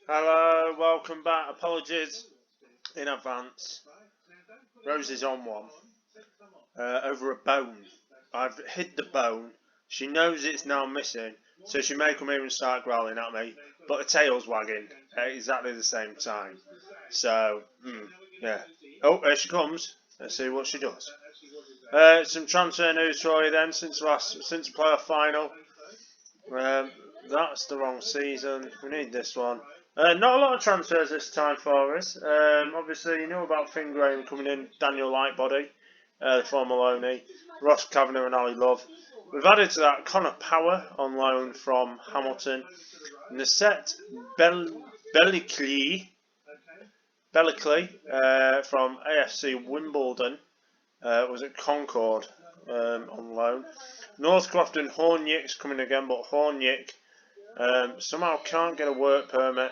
Hello, welcome back. Apologies in advance. Rose is on one over a bone. I've hid the bone. She knows it's now missing, so she may come here and start growling at me, but her tail's wagging at exactly the same time. So, yeah. Oh, here she comes. Let's see what she does. Some transfer news for you then since the playoff final. That's the wrong season. We need this one. Not a lot of transfers this time for us. Obviously, you know about Finn Graham coming in, Daniel Lightbody, the former Maloney, Ross Kavanagh and Ali Love. We've added to that Connor Power on loan from Hamilton. Nasset Bellicley from AFC Wimbledon was at Concord on loan. Northcroft and Hornyick's coming again, but Hornyick somehow can't get a work permit.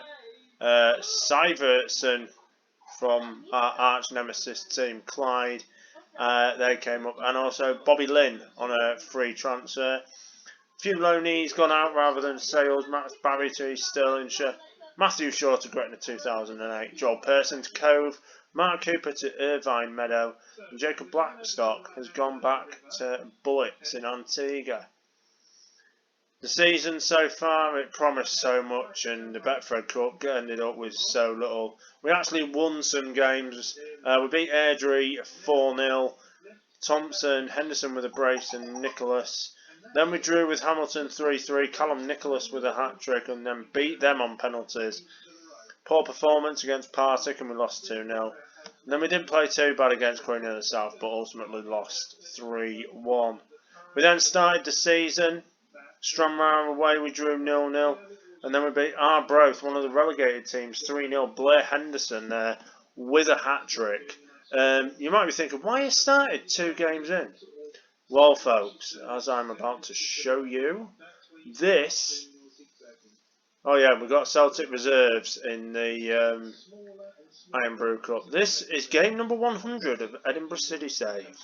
Syvertson from our arch nemesis team, Clyde, they came up, and also Bobby Lynn on a free transfer. A few loanees gone out rather than sales. Matt Barry to East Stirlingshire, Matthew Shaw to Gretna 2008, Joel Pearson to Cove, Mark Cooper to Irvine Meadow, and Jacob Blackstock has gone back to Bullets in Antigua. The season so far, it promised so much, and the Betfred Cup ended up with so little. We actually won some games. We beat Airdrie 4-0. Thompson, Henderson with a brace, and Nicholas. Then we drew with Hamilton 3-3. Callum Nicholas with a hat-trick, and then beat them on penalties. Poor performance against Partick, and we lost 2-0. And then we didn't play too bad against Queen of the South, but ultimately lost 3-1. We then started the season. Stranraer away, we drew 0-0, and then we beat Arbroath, one of the relegated teams, 3-0. Blair Henderson there with a hat-trick. You might be thinking, why you started 2 games in? Well, folks, as I'm about to show you, this... Oh yeah, we've got Celtic reserves in the Iron Brew Cup. This is game number 100 of Edinburgh City Save.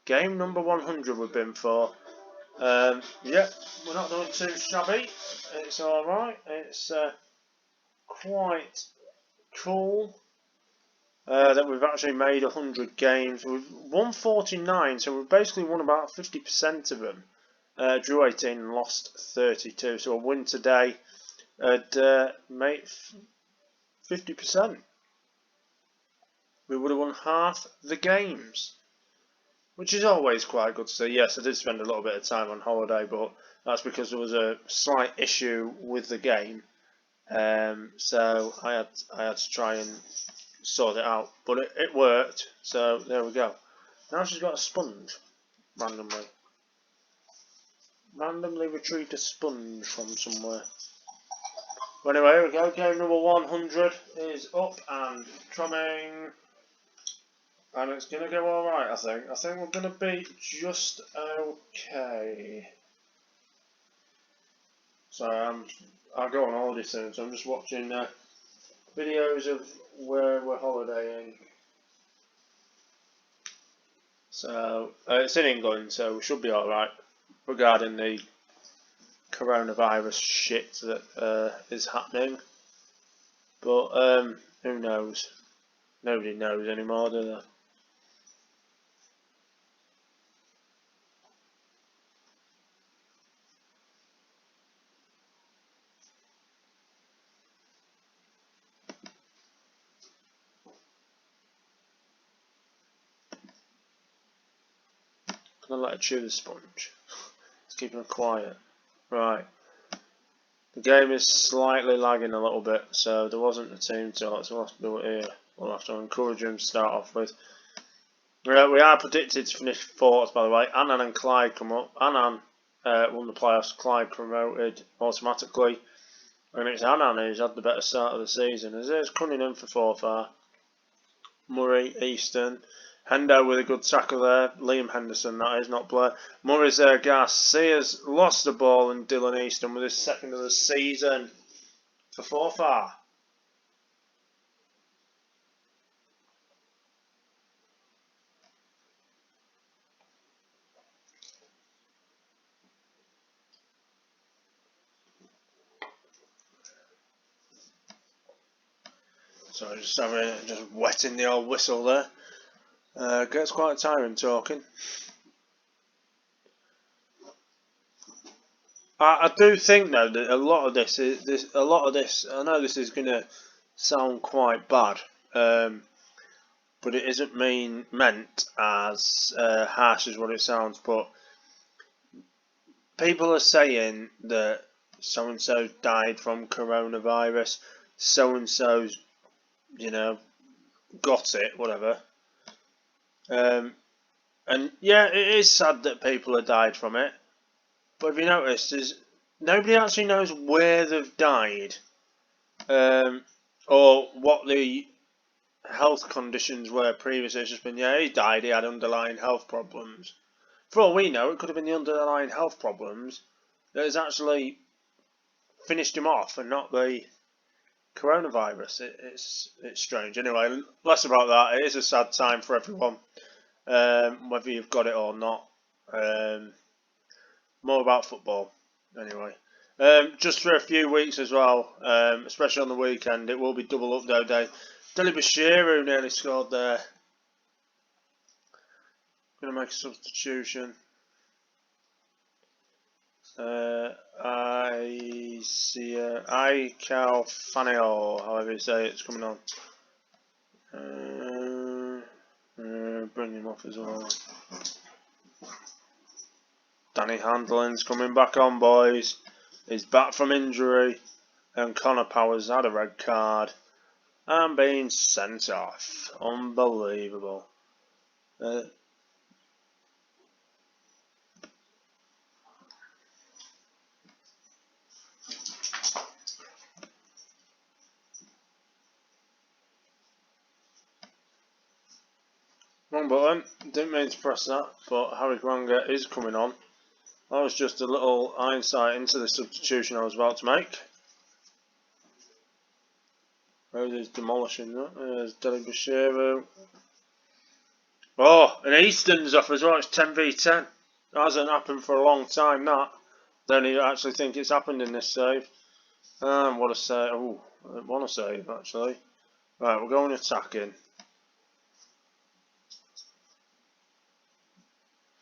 Game number 100 we've been for. Yeah, we're not doing too shabby. It's alright. It's quite cool that we've actually made 100 games. We've won 49, so we've basically won about 50% of them. Drew 18 and lost 32. So a win today at made 50%. We would have won half the games, which is always quite good to see. Yes, I did spend a little bit of time on holiday, but that's because there was a slight issue with the game. So I had to try and sort it out, but it worked. So there we go. Now she's got a sponge randomly. Randomly retrieved a sponge from somewhere. But anyway, here we go. Game number 100 is up and coming. And it's going to go alright, I think. I think we're going to be just okay. So I'll go on holiday soon, so I'm just watching videos of where we're holidaying. So it's in England, so we should be alright regarding the coronavirus shit that is happening. But who knows? Nobody knows anymore, do they? I'm going to let her chew the sponge. It's keeping her quiet. Right. The game is slightly lagging a little bit, so there wasn't a team talk, so we'll have to do it here. We'll have to encourage him to start off with. We are predicted to finish 4th, by the way. Annan and Clyde come up. Annan won the playoffs, Clyde promoted automatically. And it's Annan who's had the better start of the season. As it's coming in for 4th. Murray, Easton. Hendo with a good tackle there. Liam Henderson, that is, not Blair. Murray's there, gas. Sears lost the ball, and Dylan Easton with his 2nd of the season for 4th. So just wetting the old whistle there. Gets quite tiring talking. I do think though that a lot of this. I know this is going to sound quite bad, but it isn't meant as harsh as what it sounds. But people are saying that so and so died from coronavirus, so and so's, got it, whatever. And yeah, it is sad that people have died from it. But have you noticed, nobody actually knows where they've died, or what the health conditions were previously. It's just been, yeah, he died, he had underlying health problems. For all we know, it could have been the underlying health problems that has actually finished him off, and not the coronavirus. It's strange. Anyway, less about that. It is a sad time for everyone, whether you've got it or not. More about football, anyway. Just for a few weeks as well, especially on the weekend, it will be double upload day. Deli Bashiru nearly scored there. Going to make a substitution. I see Cal Faneo, however you say it's coming on. Bring him off as well. Danny Handlin's coming back on, boys. He's back from injury, and Connor Powers had a red card and being sent off. Unbelievable. Wrong button. Didn't mean to press that, but Harry Granga is coming on. That was just a little insight into the substitution I was about to make. Rose demolishing that. There's Deli Bashiru. Oh, and Easton's off as well. It's 10v10. That hasn't happened for a long time, that. Don't even actually think it's happened in this save. What a save. Oh, what a save, actually. Right, we're going attacking.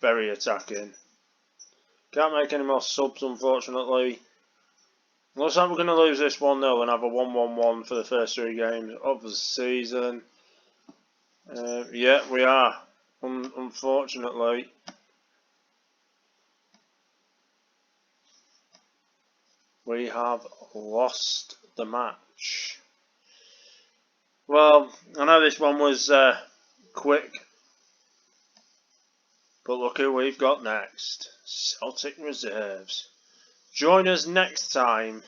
Very attacking. Can't make any more subs, unfortunately. Looks like we're going to lose this 1-0 and have a 1-1-1 for the first 3 games of the season. Yeah, we are. Unfortunately. We have lost the match. Well, I know this one was quick. But look who we've got next. Celtic reserves. Join us next time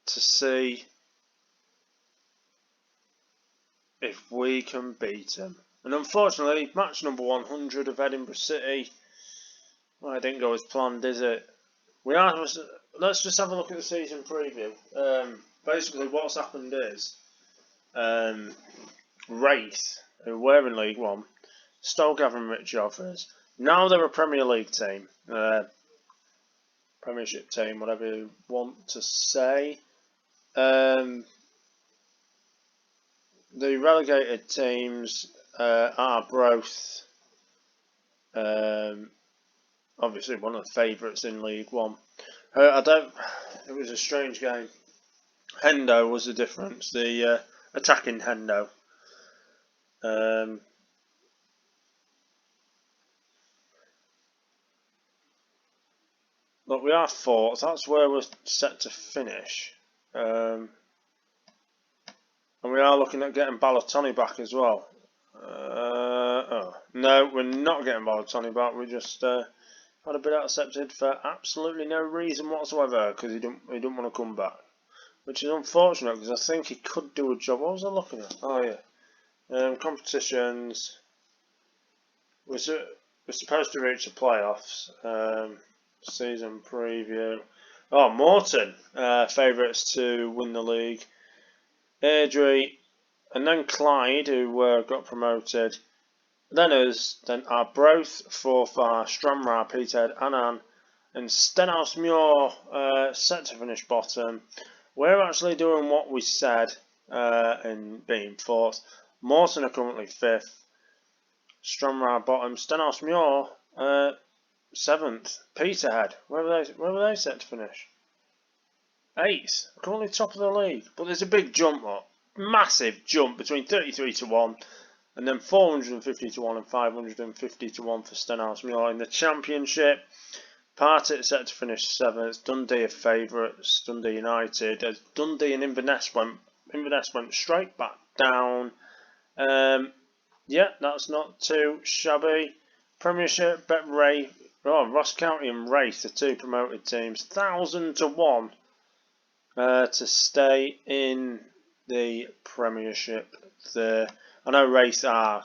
to see if we can beat them. And unfortunately, match number 100 of Edinburgh City. Well, it didn't go as planned, is it? Let's just have a look at the season preview. Basically, what's happened is Wraith, who were in League One, stole Gavin Ritchie offers. Now they're a Premier League team, Premiership team, whatever you want to say. The relegated teams are both obviously one of the favourites in League One. It was a strange game. Hendo was the difference. The attacking Hendo. Look, we are 4th. That's where we're set to finish. And we are looking at getting Balotelli back as well. No, we're not getting Balotelli back. We just had a bid accepted for absolutely no reason whatsoever because he didn't want to come back, which is unfortunate because I think he could do a job. What was I looking at? Oh yeah, competitions. We're supposed to reach the playoffs. Season preview. Oh, Morton, favourites to win the league. Airdrie, and then Clyde, who got promoted. Then Arbroath, Forfar, Stranraer, Peterhead, Annan, and Stenhousemuir set to finish bottom. We're actually doing what we said in being 4th. Morton are currently 5th. Stranraer bottom. Stenhousemuir 7th. Peterhead, where were they set to finish? 8th. Currently top of the league. But there's a big jump up. Massive jump between 33 to 1 and then 450 to 1 and 550 to 1 for Stenhousemuir in the Championship. Partick set to finish 7th. Dundee are favourites. Dundee United. As Dundee and Inverness went straight back down. Yeah, that's not too shabby. Premiership, Ross County and Wraith, the 2 promoted teams, 1,000 to 1 to stay in the Premiership there. I know Wraith are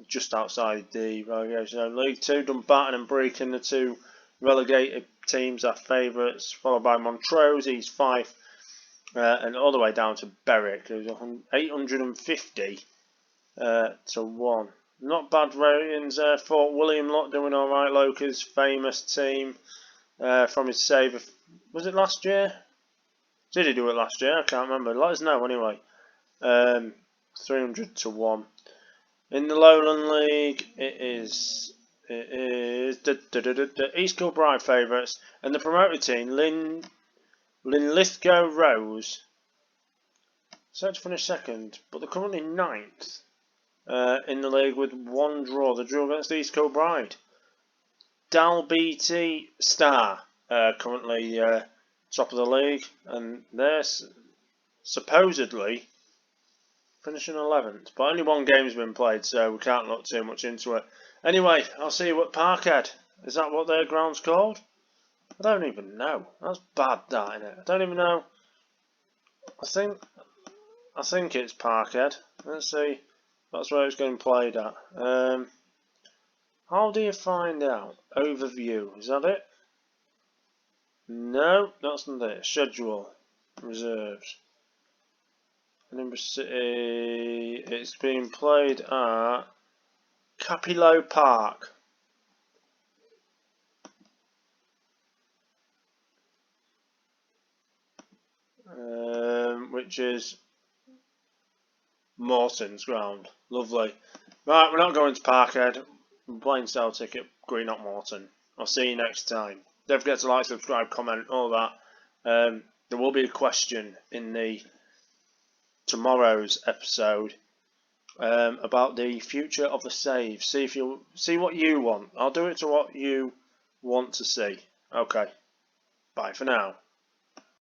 just outside the relegation zone. League 2, Dumbarton and Brecon, the 2 relegated teams, are favourites, followed by Montrose, he's 5, and all the way down to Berwick, who's 850 to 1. Not bad ratings there. Fort William lot doing alright. Loca's famous team from his save. Was it last year? Did he do it last year? I can't remember. Let us know anyway. 300 to 1. In the Lowland League, it is East Kilbride favourites, and the promoted team, Linlithgow Rose, set to finish 2nd, but they're currently 9th. In the league with 1 draw. The draw against East Kilbride. Dalbeatty Star currently top of the league, and they're supposedly finishing 11th. But only 1 game's been played, so we can't look too much into it. Anyway, I'll see you at Parkhead. Is that what their ground's called? I don't even know. That's bad, that, isn't it? I don't even know. I think it's Parkhead. Let's see. That's where it's getting played at. How do you find out? Overview. Is that it? No, that's not it. Schedule. Reserves. Edinburgh City. It's being played at Capillo Park. Which is Morton's ground. Lovely. Right, we're not going to Parkhead. We're playing Celtic at Greenock Morton. I'll see you next time. Don't forget to like, subscribe, comment, all that. There will be a question in the tomorrow's episode about the future of the save. See what you want. I'll do it to what you want to see. Okay. Bye for now.